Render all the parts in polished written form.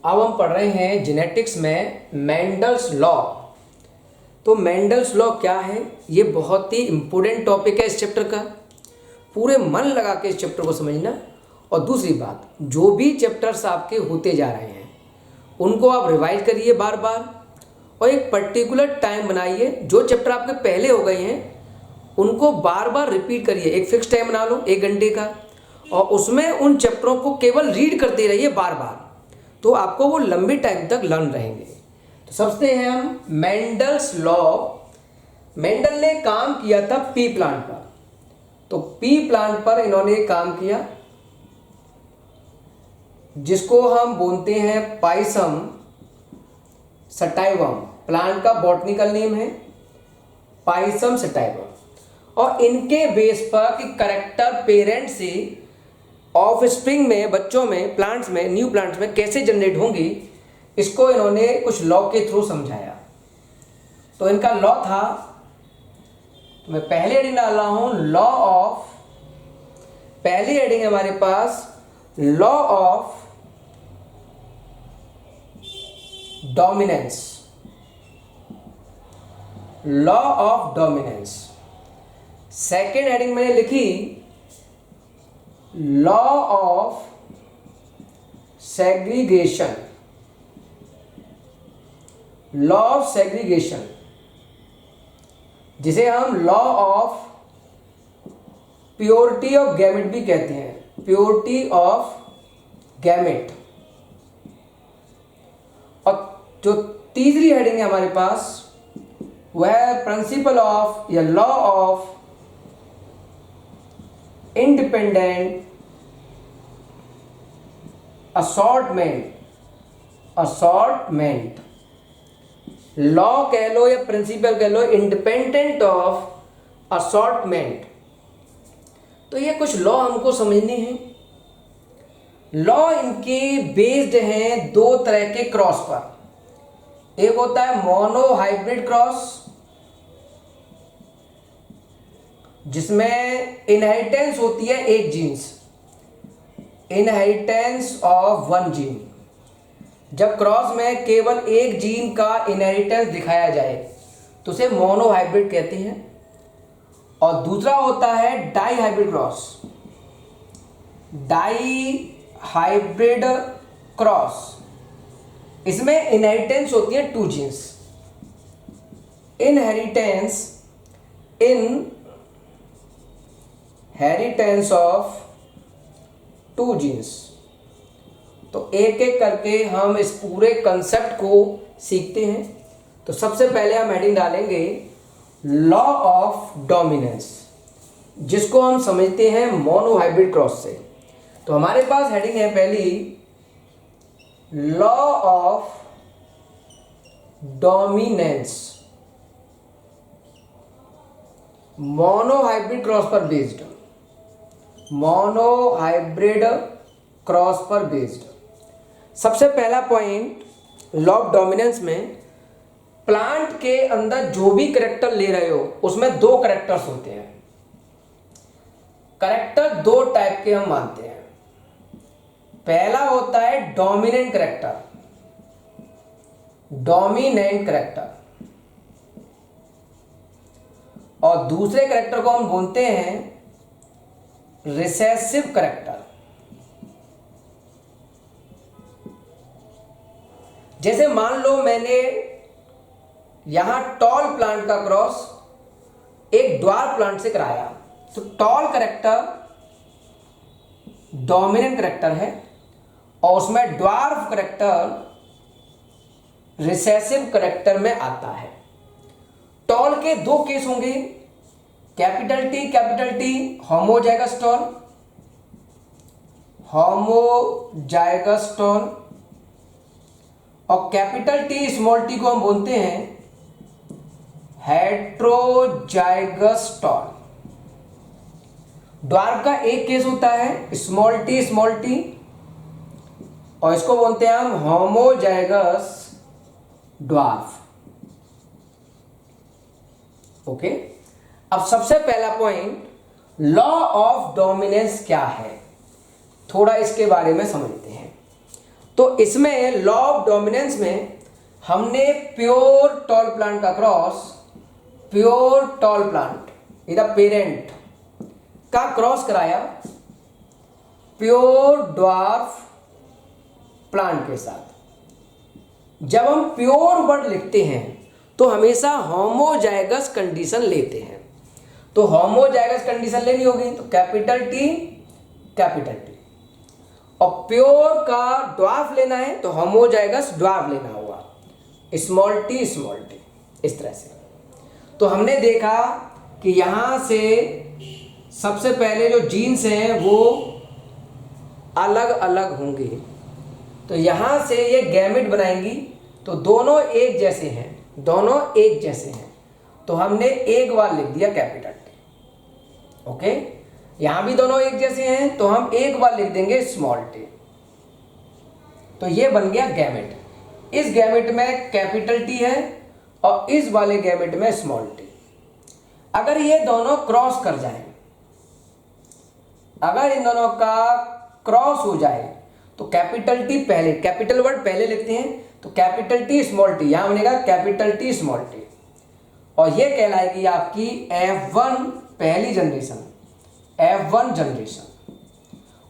अब हम पढ़ रहे हैं जेनेटिक्स में मेंडल्स लॉ। तो मेंडल्स लॉ क्या है, ये बहुत ही इम्पोर्टेंट टॉपिक है इस चैप्टर का। पूरे मन लगा के इस चैप्टर को समझना। और दूसरी बात, जो भी चैप्टर्स आपके होते जा रहे हैं उनको आप रिवाइज करिए बार बार, और एक पर्टिकुलर टाइम बनाइए। जो चैप्टर आपके पहले हो गए हैं उनको बार बार रिपीट करिए। एक फिक्स टाइम बना लो 1 घंटे का, और उसमें उन चैप्टरों को केवल रीड करते रहिए बार बार, तो आपको वो लंबी टाइम तक लर्न रहेंगे। तो समझते हैं हम मेंडल्स लॉ। मेंडल ने काम किया था पी प्लांट पर। तो पी प्लांट पर इन्होंने काम किया, जिसको हम बोलते हैं पाइसम सटाइवम। प्लांट का बॉटनिकल नेम है पाइसम सटाइवम। और इनके बेस पर कि करेक्टर पेरेंट से ऑफ स्प्रिंग में, बच्चों में, प्लांट्स में, न्यू प्लांट्स में कैसे जनरेट होंगी, इसको इन्होंने कुछ लॉ के थ्रू समझाया। तो इनका लॉ था, तो मैं पहले हेडिंग डाल रहा हूं लॉ ऑफ, पहली हेडिंग है हमारे पास law of dominance. Law of dominance. Second heading मैंने लिखी law of segregation. Law of segregation, जिसे हम law of purity of gamete भी कहते हैं, प्योरिटी ऑफ गैमेट। और जो तीसरी हेडिंग है हमारे पास वह प्रिंसिपल ऑफ या law of independent assortment. Assortment law कह लो या प्रिंसिपल कह लो, इंडिपेंडेंट ऑफ असॉर्टमेंट। तो ये कुछ लॉ हमको समझने हैं। लॉ इनके बेस्ड हैं 2 तरह के क्रॉस पर। एक होता है मोनो हाइब्रिड क्रॉस, जिसमें इनहेरिटेंस होती है एक जीन्स, इनहेरिटेंस ऑफ 1 जीन। जब क्रॉस में केवल एक जीन का इनहेरिटेंस दिखाया जाए तो उसे मोनो हाइब्रिड कहते हैं। और दूसरा होता है dihybrid cross. Dihybrid cross, इसमें इनहेरिटेंस होती है 2 जीन्स। Inheritance of 2 jeans. तो एक एक करके हम इस पूरे कंसेप्ट को सीखते हैं। तो सबसे पहले हम हेडिंग डालेंगे लॉ ऑफ डोमिनेंस, जिसको हम समझते हैं मोनो हाइब्रिड क्रॉस से। तो हमारे पास हेडिंग है पहली law of dominance, mono hybrid cross पर बेस्ड। मोनो हाइब्रिड क्रॉस पर बेस्ड। सबसे पहला पॉइंट लॉ ऑफ डोमिनेंस में, प्लांट के अंदर जो भी करेक्टर ले रहे हो उसमें 2 करेक्टर्स होते हैं। करेक्टर 2 टाइप के हम मानते हैं। पहला होता है डोमिनेंट करेक्टर, डोमिनेंट करेक्टर। और दूसरे करेक्टर को हम बोलते हैं रिसेसिव करेक्टर। जैसे मान लो मैंने यहां टॉल प्लांट का क्रॉस एक ड्वार्फ प्लांट से कराया, तो टॉल करेक्टर डोमिनेंट करेक्टर है और उसमें ड्वार्फ करेक्टर रिसेसिव करेक्टर में आता है। टॉल के 2 केस होंगे, capital T homozygous tall, homozygous tall. और कैपिटल टी स्मॉल टी को हम बोलते हैं हेट्रोजाइगस टॉल। ड्वार्फ का एक केस होता है स्मॉल टी, और इसको बोलते हैं हम होमोजाइगस ड्वार्फ। ओके, अब सबसे पहला पॉइंट लॉ ऑफ डोमिनेंस क्या है, थोड़ा इसके बारे में समझते हैं। तो इसमें लॉ ऑफ डोमिनेंस में हमने प्योर टॉल प्लांट का cross, pure tall plant with parent का क्रॉस कराया प्योर ड्वार्फ प्लांट के साथ। जब हम प्योर वर्ड लिखते हैं तो हमेशा होमोजाइगस कंडीशन लेते हैं। तो होमोजाइगस कंडीशन लेनी होगी तो कैपिटल टी, कैपिटल टी। और प्योर का ड्वार्फ लेना है तो होमोजाइगस ड्वार्फ लेना होगा, स्मॉल टी स्मॉल टी, इस तरह से। तो हमने देखा कि यहां से सबसे पहले जो जीन्स हैं वो अलग अलग होंगे, तो यहां से ये गैमेट बनाएंगी, तो दोनों एक जैसे हैं, दोनों एक जैसे हैं, तो हमने एक बार लिख दिया कैपिटल टी। ओके, यहां भी दोनों एक जैसे हैं तो हम एक बार लिख देंगे स्मॉल टी। तो ये बन गया गैमेट। इस गैमेट में कैपिटल टी है और इस वाले गैमेट में स्मॉल टी। अगर ये दोनों क्रॉस कर जाए, अगर इन दोनों का क्रॉस हो जाए तो कैपिटल टी पहले, कैपिटल वर्ड पहले लिखते हैं, तो कैपिटल टी स्मॉल टी, यहां बनेगा कैपिटल टी स्मॉल टी। और ये कहलाएगी आपकी F1 पहली जनरेशन, F1 जनरेशन।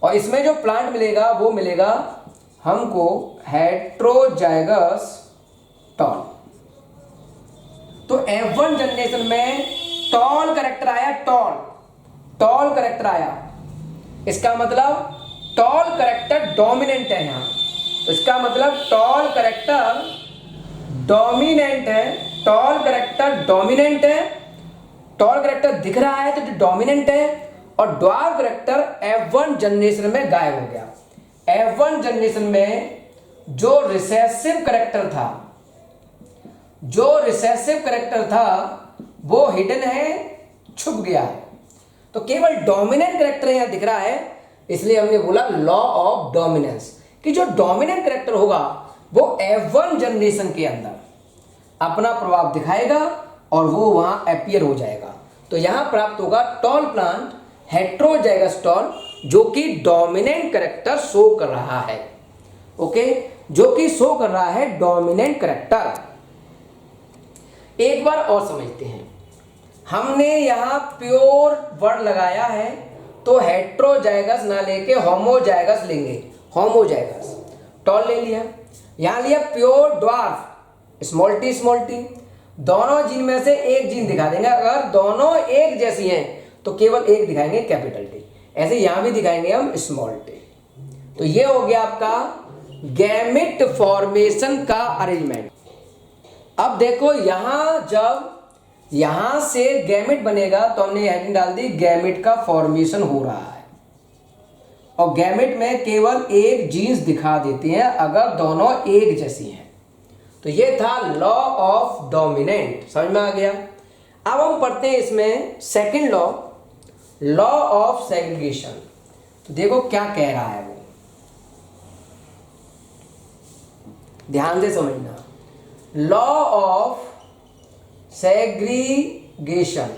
और इसमें जो प्लांट मिलेगा वो मिलेगा हमको हेट्रोजाइगस टॉल। तो F1 जनरेशन में टॉल करेक्टर आया, टॉल, टॉल करेक्टर आया। इसका मतलब टॉल करेक्टर डोमिनेंट है यहां, तो इसका मतलब टॉल करेक्टर डोमिनेंट है, टॉल करेक्टर डोमिनेंट है। टॉल करेक्टर दिख रहा है तो डोमिनेंट है। और ड्वार्फ करेक्टर F1 जनरेशन में गायब हो गया। F1 जनरेशन में जो रिसेसिव करेक्टर था, जो रिसेसिव करेक्टर था वो हिडन है, छुप गया है, तो केवल डोमिनेंट करेक्टर यहां दिख रहा है। इसलिए हमने बोला लॉ ऑफ डोमिनेंस, कि जो डोमिनेंट करेक्टर होगा वो F1 जनरेशन के अंदर अपना प्रभाव दिखाएगा और वो वहां अपीयर हो जाएगा। तो यहां प्राप्त होगा टॉल प्लांट हेट्रोजाइगस टॉल, जो कि डोमिनेंट करेक्टर शो कर रहा है। ओके, जो कि शो कर रहा है डोमिनेंट करेक्टर। एक बार और समझते हैं, हमने यहां प्योर वर्ड लगाया है तो हेट्रोजाइगस ना लेके होमोजाइगस लेंगे, होमोजाइगस। टॉल ले लिया, यहां लिया pure dwarf small T small T. दोनों जीन में से एक जीन दिखा देंगे, अगर दोनों एक जैसी हैं तो केवल एक दिखाएंगे कैपिटल टी, ऐसे यहां भी दिखाएंगे हम स्मॉल टी। तो ये हो गया आपका गैमेट फॉर्मेशन का अरेंजमेंट। अब देखो यहां जब यहां से गैमेट बनेगा तो हमने हेडिंग डाल दी गैमेट का फॉर्मेशन हो रहा है, और गैमेट में केवल एक जीन्स दिखा देते हैं अगर दोनों एक जैसी हैं। तो ये था लॉ ऑफ डोमिनेंट, समझ में आ गया। अब हम पढ़ते हैं इसमें second law, law of segregation. तो देखो क्या कह रहा है वो, ध्यान से समझना। Law of segregation,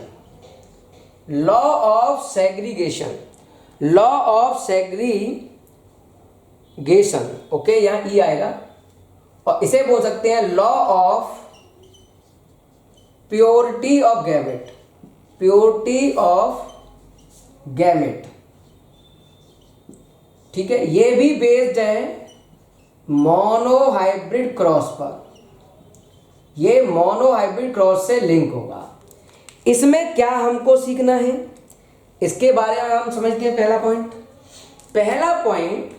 law of segregation, law of segregation. Okay, यहां ई आएगा, और इसे बोल सकते हैं law of purity of gamete, purity of gamete. ठीक है, ये भी बेस्ड है मोनोहाइब्रिड क्रॉस पर, ये मोनोहाइब्रिड क्रॉस से लिंक होगा। इसमें क्या हमको सीखना है, इसके बारे में हम समझते हैं। पहला पॉइंट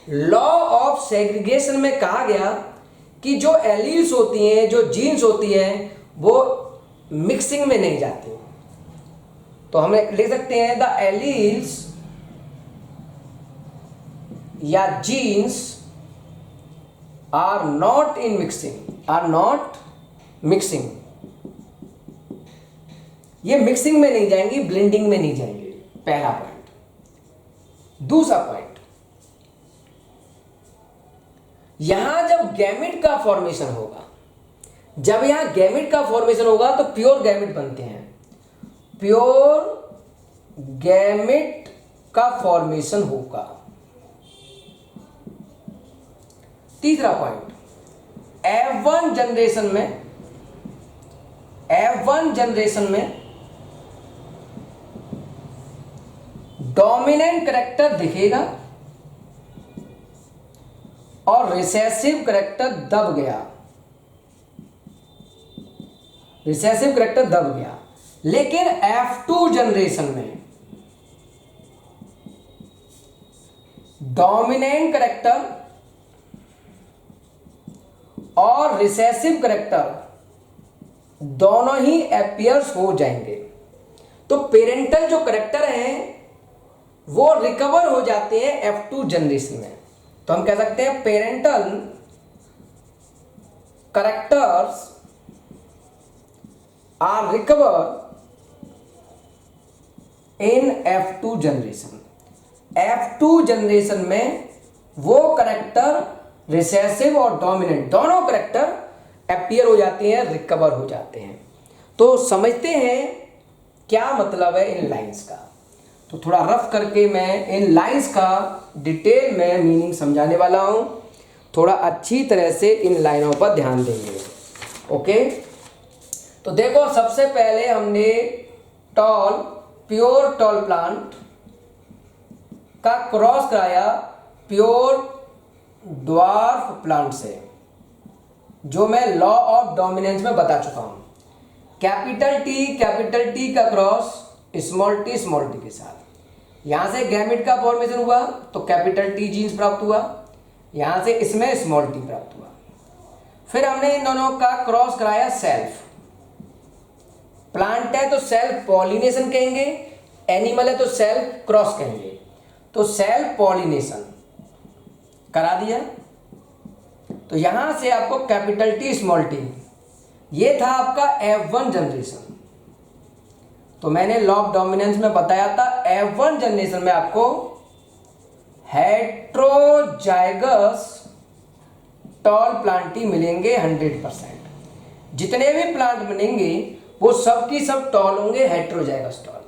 लॉ ऑफ सेग्रीगेशन में कहा गया कि जो एलील्स होती हैं, जो जीन्स होती हैं, वो मिक्सिंग में नहीं जाती। तो हमें लिख सकते हैं द एलील्स या genes are not in mixing, are not mixing. ये मिक्सिंग में नहीं जाएंगी, ब्लेंडिंग में नहीं जाएंगे, पहला पॉइंट। दूसरा पॉइंट, यहां जब गैमेट का फॉर्मेशन होगा, जब यहां गैमेट का फॉर्मेशन होगा तो प्योर गैमेट बनते हैं, प्योर गैमेट का फॉर्मेशन होगा। तीसरा पॉइंट, F1 जनरेशन में डोमिनेंट कैरेक्टर दिखेगा और रिसेसिव कैरेक्टर दब गया, लेकिन F2 जनरेशन में डोमिनेंट कैरेक्टर और रिसेसिव कैरेक्टर दोनों ही अपीयर्स हो जाएंगे। तो पेरेंटल जो कैरेक्टर हैं वो रिकवर हो जाते हैं F2 जनरेशन में। तो हम कह सकते हैं parental characters are recover in F2 generation. F2 generation में वो कैरेक्टर रिसेसिव और डोमिनेंट दोनों कैरेक्टर अपीयर हो जाते हैं, रिकवर हो जाते हैं। तो समझते हैं क्या मतलब है इन लाइंस का। तो थोड़ा रफ करके मैं इन लाइंस का डिटेल में मीनिंग समझाने वाला हूं। थोड़ा अच्छी तरह से इन लाइनों पर ध्यान देंगे। ओके, तो देखो सबसे पहले हमने प्योर टॉल प्लांट का क्रॉस कराया प्योर ड्वार्फ प्लांट से, जो मैं लॉ ऑफ डोमिनेंस में बता चुका हूं। कैपिटल टी का क्रॉस स्मॉल टी के साथ, यहां से गैमेट का फॉर्मेशन हुआ तो कैपिटल T जीन्स प्राप्त हुआ, यहां से इसमें स्मॉल t प्राप्त हुआ। फिर हमने इन दोनों का क्रॉस कराया सेल्फ। प्लांट है तो सेल्फ पॉलिनेशन कहेंगे, एनिमल है तो सेल्फ क्रॉस कहेंगे। तो सेल्फ पॉलिनेशन करा दिया, तो यहां से आपको कैपिटल T स्मॉल t, ये था आपका F1 जनरेशन। तो मैंने लॉ ऑफ डोमिनेंस में बताया था F1 जनरेशन में आपको हेट्रोजाइगस टॉल प्लांट ही मिलेंगे 100%। जितने भी प्लांट बनेंगे वो सब की सब टॉल होंगे, हेट्रोजाइगस टॉल।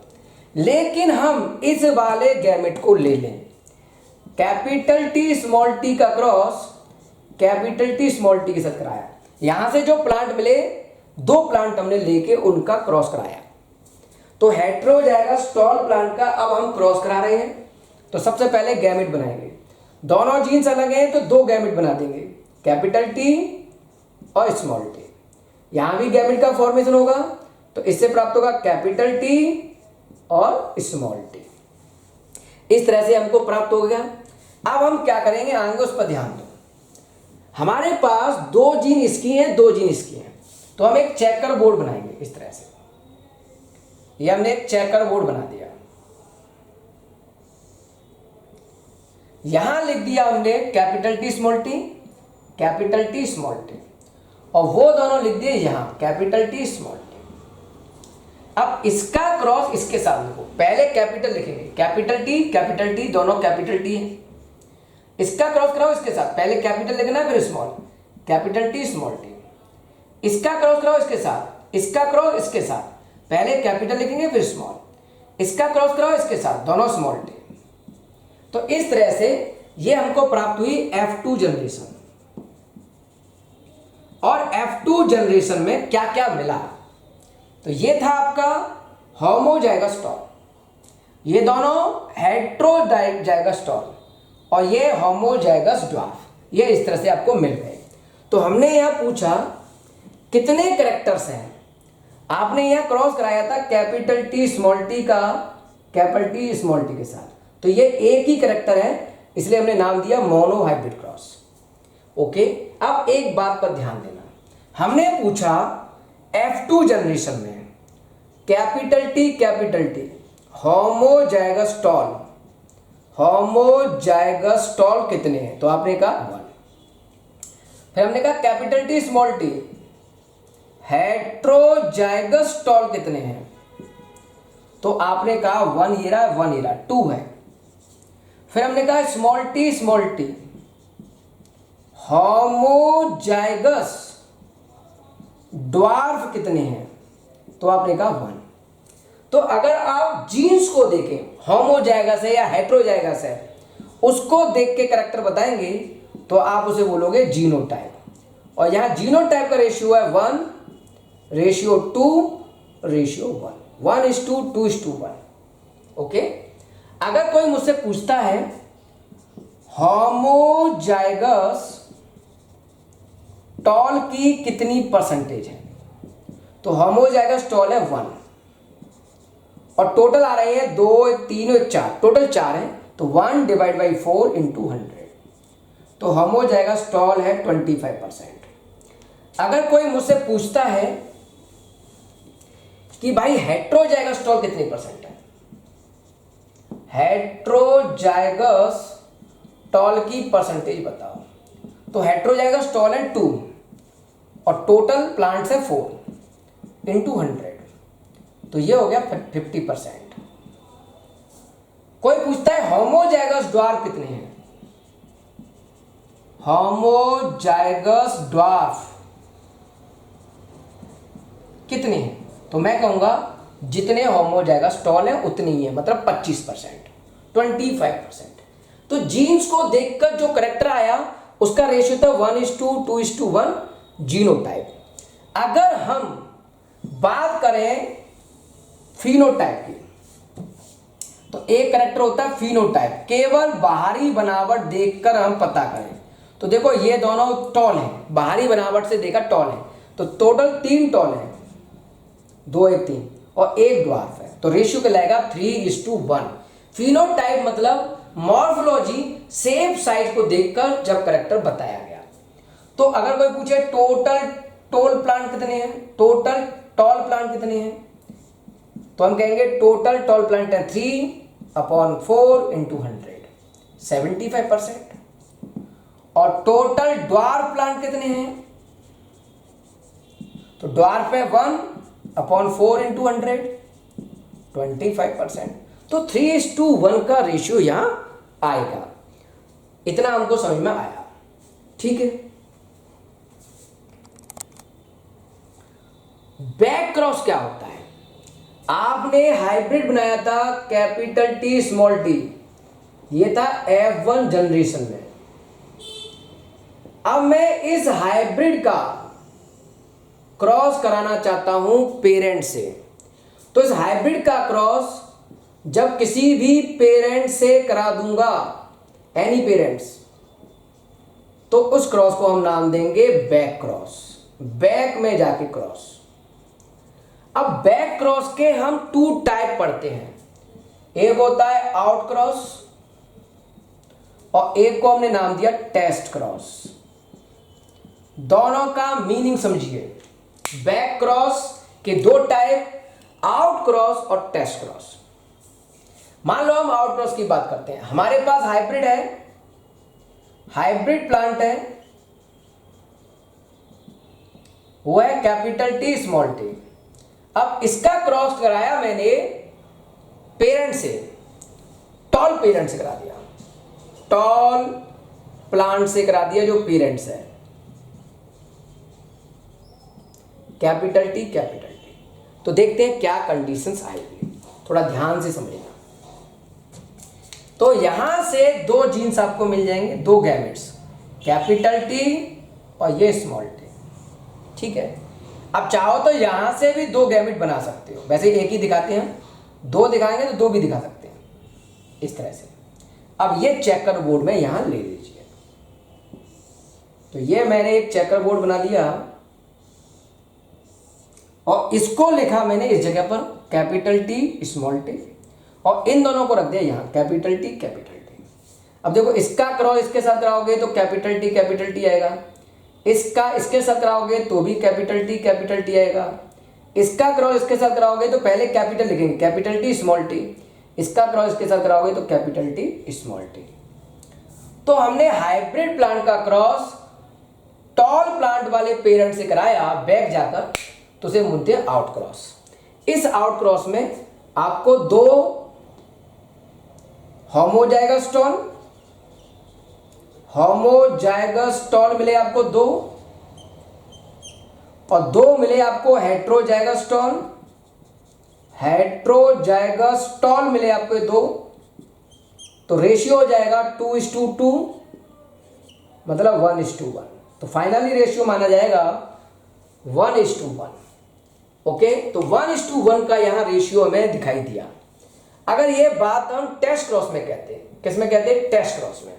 लेकिन हम इस वाले गैमेट को ले लें, कैपिटल T स्मॉल t का cross capital T small t के साथ कराया। यहां से जो प्लांट मिले, दो प्लांट हमने लेके उनका क्रॉस कराया। तो हेट्रोजाइगस टॉल प्लांट का अब हम क्रॉस करा रहे हैं। तो सबसे पहले गैमेट बनाएंगे, दोनों जीन्स अलग हैं तो दो गैमेट बना देंगे, कैपिटल T और स्मॉल t। यहां भी गैमेट का फॉर्मेशन होगा तो इससे प्राप्त होगा कैपिटल T और स्मॉल t। इस तरह से हमको प्राप्त हो गया। अब हम क्या करेंगे आगे उस पर ध्यान दो। हमारे पास दो जीन इसकी हैं, दो जीन इसकी हैं, तो हम एक चेकर बोर्ड बनाएंगे इस तरह से। ये हमने एक चेकर बोर्ड बना दिया, यहां लिख दिया हमने कैपिटल T स्मॉल t, और वो दोनों लिख दिए यहां कैपिटल T स्मॉल t। अब इसका क्रॉस इसके साथ लिखो, पहले कैपिटल लिखेंगे, कैपिटल T दोनों कैपिटल T है। इसका क्रॉस कराओ इसके साथ, पहले कैपिटल लिखना फिर small, capital T small t। इसका क्रॉस कराओ इसके साथ, इसका क्रॉस इसके साथ, पहले कैपिटल लिखेंगे फिर स्मॉल, इसका क्रॉस कराओ इसके साथ, दोनों स्मॉल t। तो इस तरह से ये हमको प्राप्त हुई F2 जनरेशन। और F2 जनरेशन में क्या क्या मिला, तो ये था आपका होमोजाइगस टॉल, ये दोनों हेट्रोजाइगस टॉल, और ये होमोजाइगस ड्वार्फ, ये इस तरह से आपको मिल गए। तो हमने यहां पूछा कितने कैरेक्टर्स हैं, आपने यहां क्रॉस कराया था कैपिटल T स्मॉल t का कैपिटल T स्मॉल t के साथ, तो ये एक ही कैरेक्टर है, इसलिए हमने नाम दिया मोनो हाइब्रिड क्रॉस। ओके, अब एक बात पर ध्यान देना, हमने पूछा F2 जनरेशन में कैपिटल T होमोजाइगस टॉल कितने हैं, तो आपने कहा 1। फिर हमने कहा capital T small t heterozygous tall कितने हैं, तो आपने कहा 1 ये रहा 2 है। फिर हमने कहा स्मॉल t होमोजाइगस ड्वार्फ कितने हैं, तो आपने कहा 1। तो अगर आप जीन्स को देखें, होमोजाइगस है या हेट्रोजाइगस है, उसको देख के कैरेक्टर बताएंगे तो आप उसे बोलोगे जीनोटाइप। और यहाँ जीनोटाइप का रेशियो है 1:2:1, 1:2:1। ओके। अगर कोई मुझसे पूछता है होमोजाइगस टॉल की कितनी परसेंटेज है, तो होमोजाइगस टॉल है 1 और टोटल आ रही है 2, 1, 3, 1, 4, टोटल 4 है, तो 1/4 × 100, तो होमोजाइगस टॉल है 25%। अगर कोई मुझसे पूछता है कि भाई हेट्रोजाइगस टॉल कितनी परसेंट है, हेट्रोजाइगस टॉल की परसेंटेज बताओ, तो हेट्रोजाइगस टॉल है 2 और टोटल प्लांट्स है 4 × 100, तो ये हो गया 50%। कोई पूछता है होमोजाइगस ड्वार्फ कितने हैं, होमोजाइगस ड्वार्फ कितने हैं, तो मैं कहूंगा जितने होमोजाइगस टॉल है उतनी ही है, मतलब 25%, 25%। तो जीन्स को देखकर जो करेक्टर आया उसका रेशियो था 1:2:1 जीनोटाइप। अगर हम बात करें फिनोटाइप की, तो एक करेक्टर होता है फिनोटाइप, केवल बाहरी बनावट देखकर हम पता करें। तो देखो ये दोनों टॉल हैं, बाहरी बनावट से देखा टॉल है, तो टोटल 3 टॉल है, 2, 1, 3 और 1 ड्वार्फ है, तो रेशियो कहलाएगा 3:1। फिनोटाइप मतलब मॉर्फोलॉजी सेम साइज को देखकर जब करेक्टर बताया गया। तो अगर कोई पूछे टोटल टॉल प्लांट कितने हैं, टोटल टॉल प्लांट कितने हैं, तो हम कहेंगे टोटल टॉल प्लांट है 3/4 × 100, 75%। और टोटल ड्वार्फ प्लांट कितने हैं, तो ड्वार्फ है 1/4 × 100, 25%। तो 3:1 का रेशियो यहां आएगा। इतना हमको समझ में आया, ठीक है। बैक क्रॉस क्या होता है, आपने हाइब्रिड बनाया था कैपिटल टी स्मॉल टी, ये था F1 जनरेशन में। अब मैं इस हाइब्रिड का क्रॉस कराना चाहता हूं पेरेंट से, तो इस हाइब्रिड का क्रॉस जब किसी भी पेरेंट से करा दूंगा, एनी पेरेंट्स, तो उस क्रॉस को हम नाम देंगे बैक क्रॉस, बैक में जाके क्रॉस। अब बैक क्रॉस के हम 2 टाइप पढ़ते हैं, एक होता है आउट क्रॉस और एक को हमने नाम दिया टेस्ट क्रॉस। दोनों का मीनिंग समझिए। बैक क्रॉस के 2 टाइप, आउट क्रॉस और टेस्ट क्रॉस। मान लो हम आउट क्रॉस की बात करते हैं, हमारे पास हाइब्रिड है, हाइब्रिड प्लांट है, वो है कैपिटल टी स्मॉल टी। अब इसका क्रॉस कराया मैंने पेरेंट से, टॉल पेरेंट से करा दिया, टॉल प्लांट से करा दिया जो पेरेंट्स है, कैपिटल टी कैपिटल टी। तो देखते हैं क्या कंडीशंस आएगी, थोड़ा ध्यान से समझना। तो यहां से 2 जीन्स आपको मिल जाएंगे, 2 गैमेट्स, कैपिटल टी और ये स्मॉल टी, ठीक है। अब चाहो तो यहां से भी 2 गैमेट बना सकते हो, वैसे एक ही दिखाते हैं, 2 दिखाएंगे तो 2 भी दिखा सकते हैं, इस तरह से। अब ये चेकर बोर्ड में यहां ले लीजिए, तो ये मैंने एक चेकर बोर्ड बना दिया और इसको लिखा मैंने इस जगह पर कैपिटल टी स्मॉल टी, और इन दोनों को रख दिया यहां कैपिटल टी कैपिटल टी। अब देखो इसका क्रॉस इसके साथ कराओगे तो कैपिटल टी आएगा, इसका इसके साथ कराओगे तो भी कैपिटल टी आएगा, इसका क्रॉस इसके साथ कराओगे तो पहले कैपिटल लिखेंगे कैपिटल टी स्मॉल टी, इसका क्रॉस इसके साथ कराओगे तो कैपिटल टी स्मॉल टी। तो हमने हाइब्रिड प्लांट का क्रॉस टॉल प्लांट वाले पेरेंट से कराया बैक जाकर, तो उसे बोलते हैं आउट क्रॉस। इस आउट क्रॉस में आपको 2 होमोजाइगस टॉल मिले आपको 2, और 2 मिले आपको हेट्रोजाइगस टॉल मिले आपको 2, तो रेशियो हो जाएगा 2:2, मतलब 1:1। तो फाइनली रेशियो माना जाएगा 1:1। ओके, तो 1:1 का यहाँ रेशियो हमें दिखाई दिया। अगर ये बात हम टेस्ट क्रॉस में कहते हैं, किस में कहते हैं? टेस्ट क्रॉस में।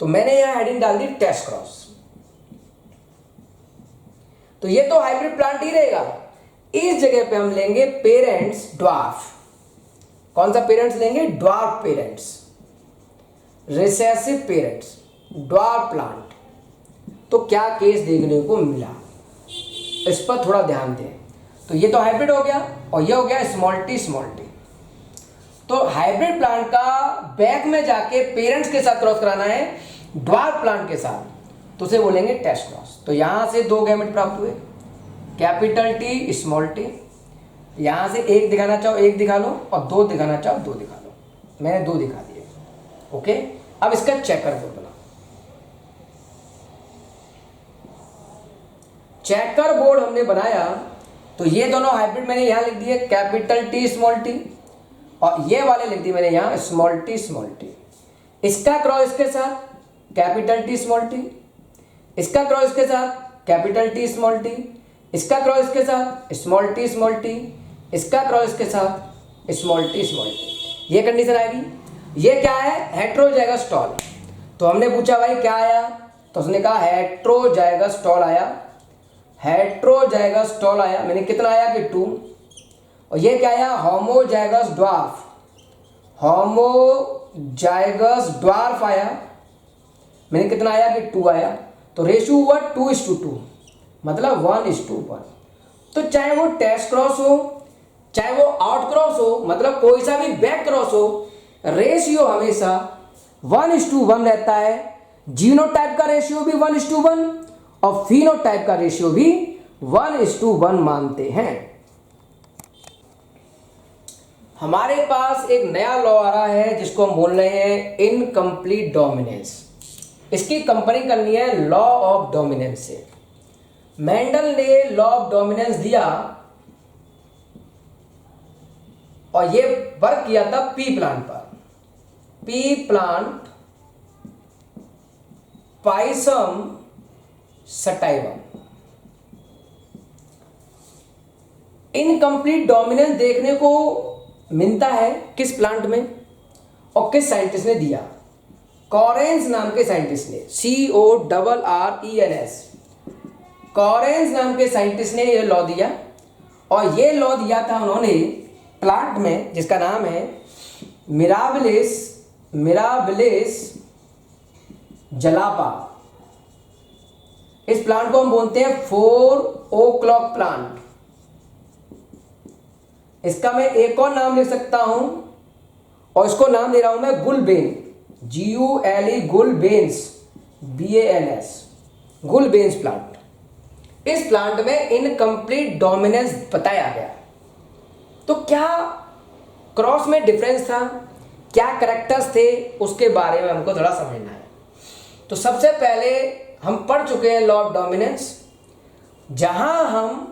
तो मैंने यहाँ हेडिंग डाल दी टेस्ट क्रॉस। तो ये तो हाइब्रिड प्लांट ही रहेगा। इस जगह पे हम लेंगे पेरेंट्स ड्वार्फ। कौन सा पेरेंट्स लेंगे? Dwarf parents, recessive parents, dwarf plant. तो क्या केस देखने को मिला, इस पर थोड़ा ध्यान दें। तो ये तो हाइब्रिड हो गया और ये हो गया स्मॉल टी स्मॉल टी। तो हाइब्रिड प्लांट का बैक में जाके पेरेंट्स के साथ क्रॉस कराना है ड्वार्फ प्लांट के साथ, तो उसे बोलेंगे टेस्ट क्रॉस। तो यहां से 2 गैमेट प्राप्त हुए, कैपिटल टी स्मॉल टी। यहां से 1 दिखाना चाहो 1 दिखा लो और 2 दिखाना चाहो 2 दिखा लो। मैंने 2 दिखा दिए। ओके, अब इसका चेकर बोर्ड बनाओ। चेकर बोर्ड हमने बनाया तो ये दोनों हाइब्रिड मैंने यहां लिख दिए कैपिटल टी स्मॉल टी, और ये वाले लिख दिए मैंने यहां स्मॉल टी स्मॉल टी। इसका क्रॉस इसके साथ कैपिटल टी स्मॉल टी, इसका क्रॉस इसके साथ कैपिटल टी स्मॉल टी, इसका क्रॉस इसके साथ स्मॉल टी स्मॉल टी, इसका क्रॉस इसके साथ स्मॉल टी स्मॉल टी। ये कंडीशन आएगी। ये क्या है? Heterozygous tall. तो हमने पूछा भाई क्या आया, तो उसने कहा हेट्रोजाइगस टॉल आया। हेट्रोजाइगस टॉल आया, मैंने कितना आया कि 2। और ये क्या आया? Homozygous dwarf. होमोजाइगस ड्वार्फ आया, मैंने कितना आया कि 2 आया। तो रेशियो हुआ 2:2, मतलब 1:1। तो चाहे वो टेस्ट क्रॉस हो चाहे वो आउट क्रॉस हो, मतलब कोई सा भी बैक क्रॉस हो, रेशियो हमेशा 1:1 रहता है। जीनोटाइप का रेशियो भी 1:1 और फिनोटाइप का रेशियो भी 1:1 मानते हैं। हमारे पास एक नया लॉ आ रहा है जिसको हम बोल रहे हैं इनकम्प्लीट डोमिनेंस। इसकी कंपेयरिंग करनी है लॉ ऑफ डोमिनेंस से। मेंडल ने लॉ ऑफ डोमिनेंस दिया और ये वर्क किया था पी प्लांट पर। P plant Pisum sativum. Incomplete dominance देखने को मिलता है किस प्लांट में और किस साइंटिस्ट ने दिया? कॉरेंस नाम के साइंटिस्ट ने, CORRENS। कॉरेंस नाम के साइंटिस्ट ने यह लॉ दिया, और ये लॉ दिया था उन्होंने प्लांट में जिसका नाम है मिराबिलिस जलापा। इस प्लांट को हम बोलते हैं 4 o'clock प्लांट। इसका मैं एक और नाम लिख सकता हूं और इसको नाम दे रहा हूं मैं गुलबेन, GULE, गुलबेन्स, BANS, गुलबेन्स प्लांट। इस प्लांट में इनकम्प्लीट डोमिनेंस बताया गया। तो क्या क्रॉस में डिफरेंस था, क्या कैरेक्टर्स थे, उसके बारे में हमको थोड़ा समझना है। तो सबसे पहले हम पढ़ चुके हैं लॉ ऑफ डोमिनेंस, जहां हम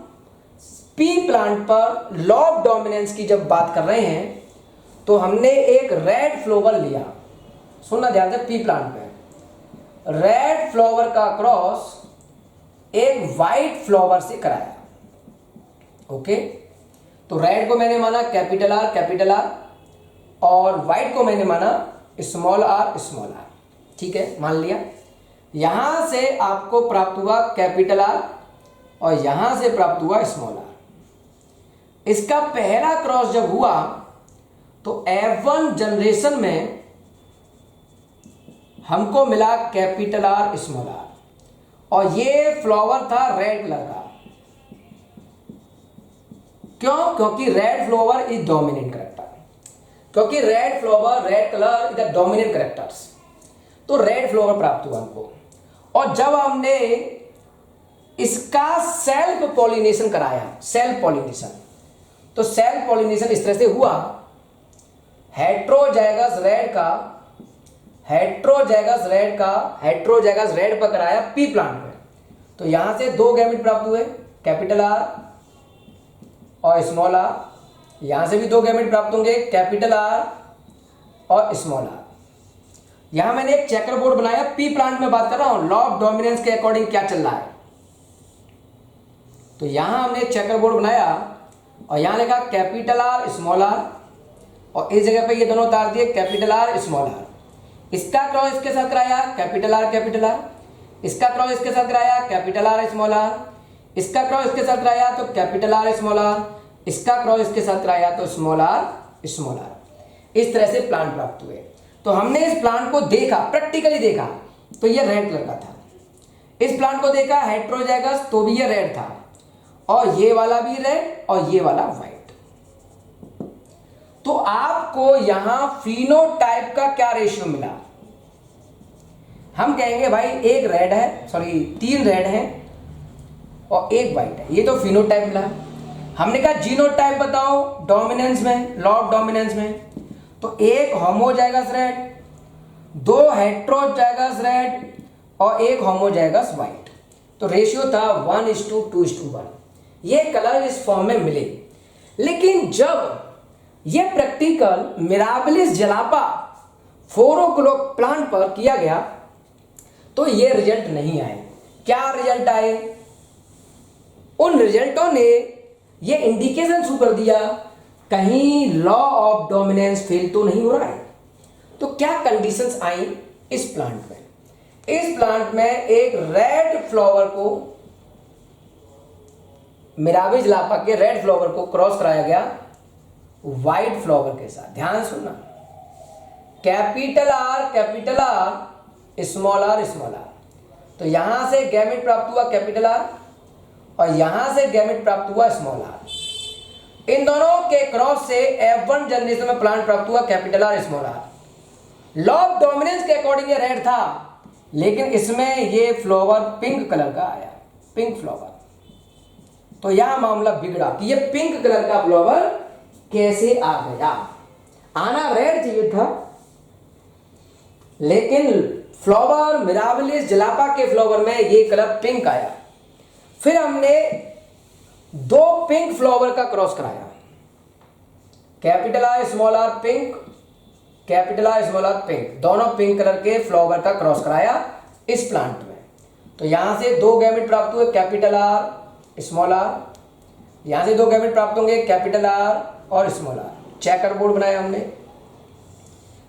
पी प्लांट पर लॉ ऑफ डोमिनेंस की जब बात कर रहे हैं तो हमने एक रेड फ्लावर लिया। सुनना ध्यान से, पी प्लांट में रेड फ्लावर का क्रॉस एक वाइट फ्लावर से कराया। ओके, तो रेड को मैंने माना कैपिटल R, और वाइट को मैंने माना स्मॉल r। ठीक है, मान लिया। यहां से आपको प्राप्त हुआ कैपिटल R और यहां से प्राप्त हुआ स्मॉल r। इसका पहला क्रॉस जब हुआ तो F1 जनरेशन में हमको मिला कैपिटल R स्मॉल r, और ये फ्लावर था रेड कलर का। क्यों? क्योंकि red flower is dominant character, क्योंकि red flower, red colour is the dominant characters. तो रेड फ्लावर प्राप्त हुआ हमको। और जब हमने इसका सेल्फ पॉलिनेशन कराया, सेल्फ पॉलिनेशन, तो सेल्फ पॉलिनेशन इस तरह से हुआ। हेट्रोजाइगस रेड पर कराया पी प्लांट में, तो यहां से 2 गैमेट प्राप्त हुए, कैपिटल R और स्मॉल r। यहां से भी 2 गैमेट प्राप्त होंगे, कैपिटल R और स्मॉल r। यहां मैंने एक चेकर बोर्ड बनाया, पी प्लांट में बात कर रहा हूं, लॉ ऑफ डोमिनेंस के अकॉर्डिंग क्या चल रहा है। तो यहां हमने एक चेकर बोर्ड बनाया और यहां लिखा कैपिटल आर स्मॉल आर, और इस जगह पे ये दोनों उतार दिए कैपिटल आर स्मॉल आर। इसका क्रॉस इसके साथ कराया कैपिटल आर, इसका क्रॉस इसके साथ कराया कैपिटल आर स्मॉल आर, इसका क्रॉस इसके साथ कराया तो कैपिटल आर स्मॉल आर, इसका क्रॉस इसके साथ कराया तो स्मॉल आर स्मॉल आर। इस तरह से प्लांट प्राप्त हुए। तो हमने इस प्लांट को देखा, प्रैक्टिकली देखा, तो ये रेड कलर का था। इस प्लांट को देखा हेटेरोजाइगस, तो भी ये रेड था, और ये वाला भी रेड और ये वाला व्हाइट। तो आपको यहां फिनोटाइप का क्या रेशियो मिला? हम कहेंगे भाई एक रेड है, सॉरी 3 रेड है और एक व्हाइट है, ये तो फिनोटाइप मिला। हमने कहा जीनोटाइप बताओ डोमिनेंस में, लॉ ऑफ डोमिनेंस में, तो एक होमोजाइगस रेड, 2 हेटेरोजाइगस रेड और एक होमोजाइगस व्हाइट। तो रेशियो था 1:2:1। ये कलर इस फॉर्म में मिले। लेकिन जब ये प्रैक्टिकल मिराबिलिस जलापा फोरोक्लोक प्लांट पर किया गया तो ये रिजल्ट नहीं आए। क्या रिजल्ट आए? उन रिजल्टों ने ये इंडिकेशन शुरू कर दिया कहीं लॉ ऑफ डोमिनेंस फेल तो नहीं हो रहा है। तो क्या कंडीशंस आई इस प्लांट में? इस प्लांट में एक रेड फ्लावर को, मिराबिलिस जलापा के रेड फ्लावर को क्रॉस कराया गया व्हाइट फ्लावर के साथ। ध्यान सुनना, कैपिटल आर स्मॉल आर। तो यहां से गैमेट प्राप्त हुआ कैपिटल आर और यहां से गैमेट प्राप्त हुआ स्मॉल आर। इन दोनों के क्रॉस से F1 जनरेशन में प्लांट प्राप्त हुआ capital R small R. Law of dominance के अकॉर्डिंग ये रेड था, लेकिन इसमें ये फ्लावर पिंक कलर का आया, पिंक फ्लावर। तो यह मामला बिगड़ा कि ये पिंक कलर का फ्लावर कैसे आ गया। आना रेड चाहिए था, लेकिन फ्लावर मिराबिलिस जलापा के फ्लावर में ये कलर पिंक आया। फिर हमने 2 पिंक फ्लावर का क्रॉस कराया, capital R small R pink, capital R small R pink, दोनों पिंक कलर के फ्लावर का क्रॉस कराया इस प्लांट में। तो यहां से 2 गैमेट प्राप्त हुए कैपिटल आर स्मॉल आर, यहां से 2 गैमेट प्राप्त होंगे कैपिटल आर और स्मॉल आर। चेकर बोर्ड बनाया हमने।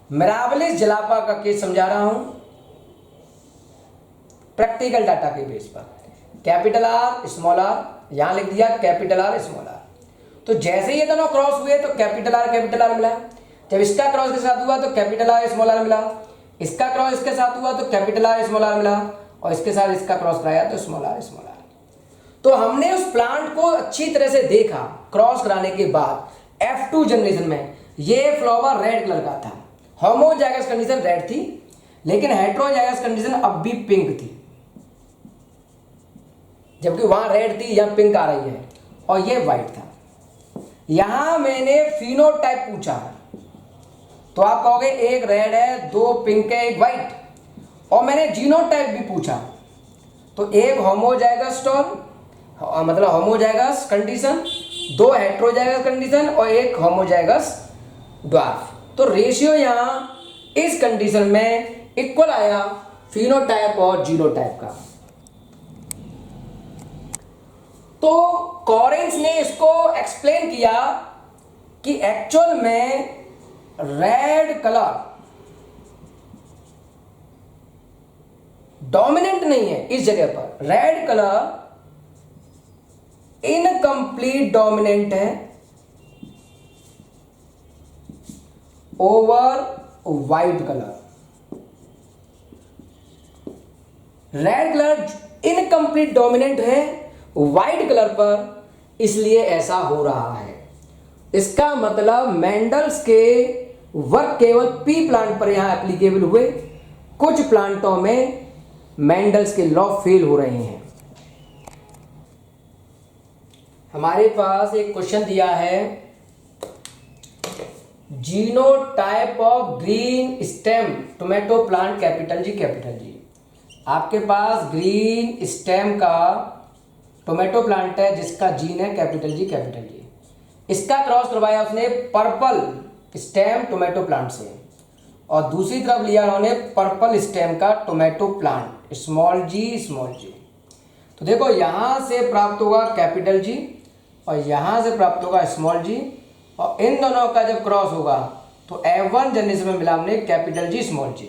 मिराबिलिस जलापा का केस समझा रहा हूं प्रैक्टिकल डाटा के बेस पर। कैपिटल आर स्मॉल आर, यहां लिख दिया कैपिटल आर स्मॉल आर। तो जैसे ये दोनों क्रॉस हुए तो कैपिटल आर मिला। जब इसका क्रॉस के साथ हुआ तो कैपिटल आर स्मॉल आर मिला, इसका क्रॉस इसके साथ हुआ तो कैपिटल आर स्मॉल आर मिला, और इसके साथ इसका क्रॉस कराया तो स्मॉल आर। तो हमने उस प्लांट को अच्छी तरह से देखा। क्रॉस कराने के बाद F2 जनरेशन में ये फ्लावर रेड कलर का था, होमोजाइगस कंडीशन रेड थी, लेकिन हेटेरोजाइगस कंडीशन अब भी पिंक थी, जबकि वहां रेड थी, यहां पिंक आ रही है, और ये व्हाइट था। यहां मैंने फिनोटाइप पूछा, तो आप कहोगे एक रेड है, 2 पिंक है, एक व्हाइट। और मैंने जीनोटाइप भी पूछा, तो एक होमोजाइगस टोन, मतलब होमोजाइगस कंडीशन, 2 हेटेरोजाइगस कंडीशन और एक होमोजाइगस ड्वार्फ। तो रेशियो यहां इस कंडीशन में इक्वल आया फिनोटाइप और जीनोटाइप का। तो कॉरेंस ने इसको एक्सप्लेन किया कि एक्चुअल में रेड कलर डोमिनेंट नहीं है इस जगह पर, रेड कलर इनकम्प्लीट डोमिनेंट है over white colour. Red colour incomplete dominant है व्हाइट कलर पर, इसलिए ऐसा हो रहा है। इसका मतलब मेंडल्स के वर्क केवल पी प्लांट पर यहां एप्लीकेबल हुए, कुछ प्लांटों में मेंडल्स के लॉ फेल हो रहे हैं। हमारे पास एक क्वेश्चन दिया है, genotype of green stem tomato plant capital G. आपके पास ग्रीन स्टेम का टोमेटो प्लांट है जिसका जीन है कैपिटल जी। इसका क्रॉस करवाया उसने पर्पल स्टेम टोमेटो प्लांट से, और दूसरी तरफ लिया उन्होंने पर्पल स्टेम का टोमेटो प्लांट, स्मॉल जी। तो देखो यहाँ से प्राप्त होगा कैपिटल जी और यहाँ से प्राप्त होगा स्मॉल जी, और इन दोनों का जब क्रॉस होगा तो F1 जनरेशन में मिला हमने कैपिटल जी स्मॉल जी।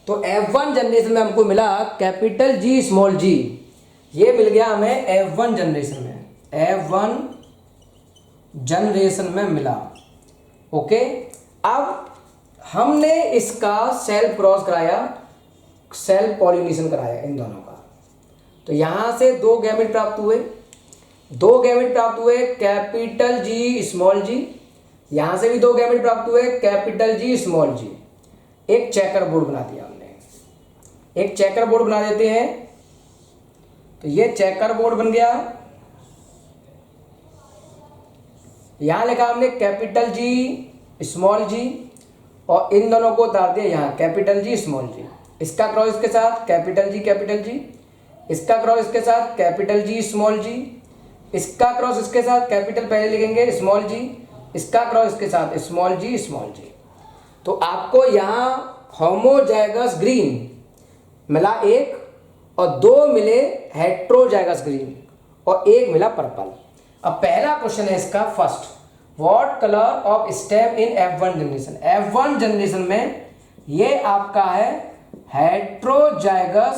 तो F1 जनरेशन में हमको मिला कैपिटल जी स्मॉल जी, ये मिल गया हमें F1 जनरेशन में, F1 जनरेशन में मिला। ओके, अब हमने इसका सेल्फ क्रॉस कराया, सेल्फ पॉलिनेशन कराया इन दोनों का। तो यहाँ से दो गैमेट प्राप्त हुए, कैपिटल जी स्मॉल जी, यहाँ से भी दो गैमेट प्राप्त हुए, कैपिटल जी स्मॉल जी। एक चेकर बोर्ड बना दिया हमने, एक चेकर बोर्ड बना देते हैं। तो ये चेकर बोर्ड बन गया, यहाँ लिखा हमने कैपिटल जी स्मॉल जी और इन दोनों को उतार दिया यहाँ कैपिटल जी स्मॉल जी। इसका क्रॉस इसके साथ कैपिटल जी, इसका क्रॉस इसके साथ कैपिटल जी स्मॉल जी, इसका क्रॉस इसके साथ कैपिटल पहले लिखेंगे स्मॉल जी, इसका क्रॉस इसके साथ स्मॉल जी। तो आपको यहाँ होमोजाइगस ग्रीन मिला एक, और दो मिले हेट्रोजाइगस ग्रीन, और एक मिला पर्पल। अब पहला क्वेश्चन है इसका first, what colour of stem in F1 generation. F1 generation में ये आपका है हेट्रोजाइगस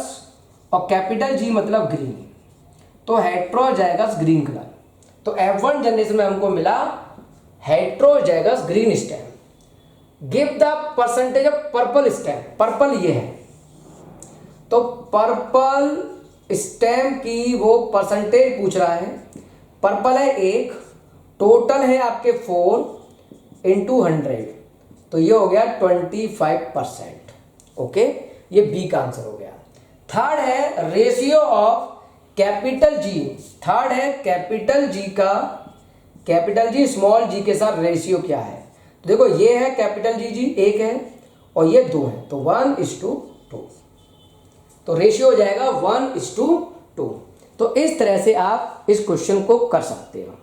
और कैपिटल जी मतलब ग्रीन, तो हेट्रोजाइगस ग्रीन कलर। तो F1 जनरेशन में हमको मिला heterozygous green stem. Give the percentage of purple stem, purple ये है, तो पर्पल स्टेम की वो परसेंटेज पूछ रहा है। पर्पल है 1, टोटल है आपके 4 इंटू 100, तो ये हो गया 25%। ओके, ये बी का आंसर हो गया। थर्ड है ratio of capital G, third है कैपिटल जी का, कैपिटल जी स्मॉल जी के साथ रेशियो क्या है। तो देखो ये है कैपिटल जी 1 है और ये 2 है, तो 1:2, तो रेशियो हो जाएगा 1:2। तो इस तरह से आप इस क्वेश्चन को कर सकते हो।